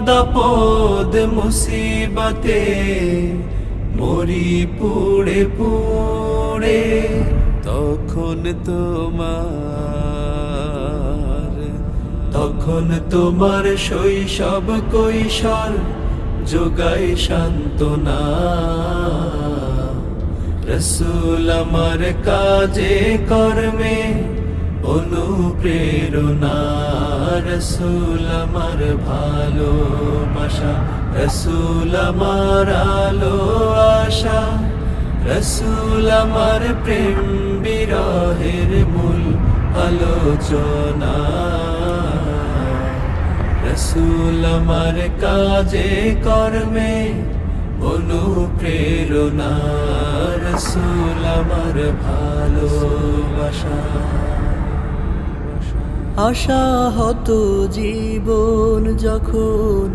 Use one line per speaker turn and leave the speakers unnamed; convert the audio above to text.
বিপদ মুসিবতে মরি পুড়ে পুড়ে, তখন তোমার শৈশব কৈশোর যোগায় সান্ত্বনা। রসূল আমার কাজে কর্মে অনুপ্রেরণা, রসূল আমার ভালোবাসা, রসূল আমার আলো আশা, রসূল আমার প্রেম বিরহের মূল আলোচনা। রসূল আমার কাজে কর্মে অনুপ্রেরণা, রসূল আমার ভালোবাসা।
আশাহত জীবন যখন